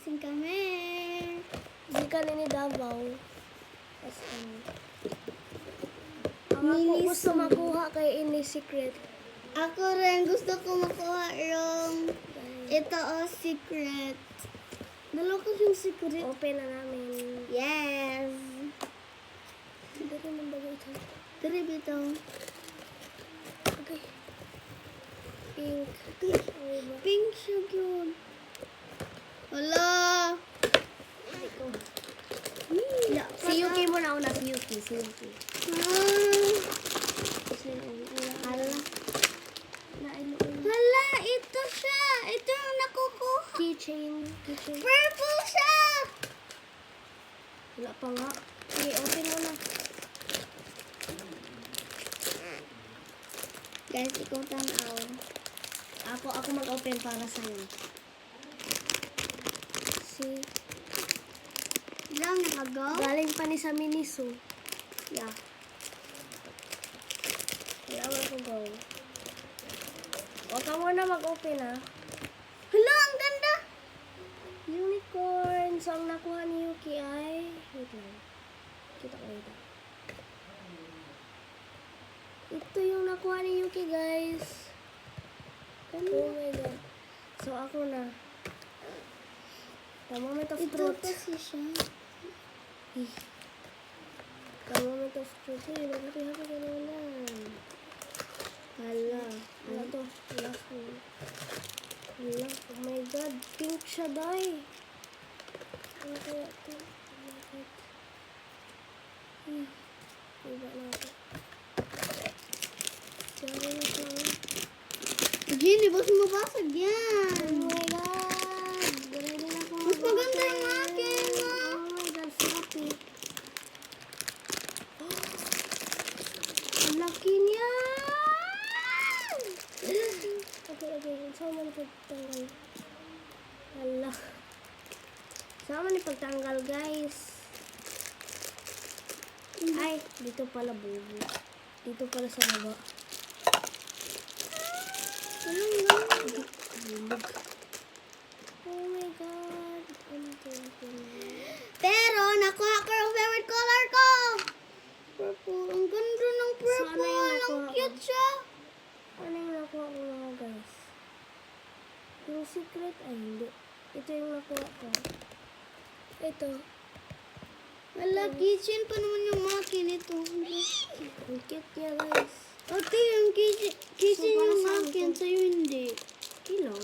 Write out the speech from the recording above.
unboxing kami. Di ka ni Davao. Ang Mini ako gusto Zoom. makuha kay ini secret. Ako rin gusto ko makuha yung ito secret. Dalawa ko yung secret. Open na namin. Yes. Hindi rin ang bagay ito. Dari bito. Okay. Pink. Pink siya yun. Wala. Ito. Wala pa Si Yuki mo na una. Si Yuki. Hala. Nailo. Hala, ito siya. Ito yung nakukuha. Keychain. Purple siya. Wala pa nga. Okay, open mo na. Guys, ikaw tanaw. Ako mag-open para sa'yo. Si Lang nakagaw. galing pa ni sa Miniso. Yeah. Wala ko go. Huwag ka muna mag-open ha. Hala, ang ganda. Unicorn. So, ang nakuha ni Yuki ay... Wait lang. Kita ko ito. Ito yung nakuha ni Yuki, guys. Oh my God. So, ako na. The moment of Ito truth. kasi siya. The moment of truth. Hey, naghapi-hapi ka naman. Hala. Wala to. Last one. Wala. Oh my God. Pink siya, day. Ano kaya ito? Oh my God. Iba na ito. Diyan na siya. Gini, ba't mabasag Oh yan? my God. Galing na ako. Mas maganda yung akin, ma. Oh my God. Sarap eh. Ang laki niya. Okay. Sama ni pagtanggal. Hala. Sama ni pagtanggal, guys. Ay, dito pala bubo. Dito pala sa baba. Anong gano'n? Bulog. Oh my God. Ano to? Pero, nakuha ko yung favorite color ko. Purple. Ang ganda ng purple. Sana yung Ang nakuha ko. cute siya. Ano yung nakuha ko mga guys? Yung secret ay hindi. Ito yung nakuha ko. Ito. Wala, kitchen pa naman yung makin ito. Ang cute niya guys. Ate, yung kitchen So, para yung saan makin. ito? Sa'yo hindi. Kilang.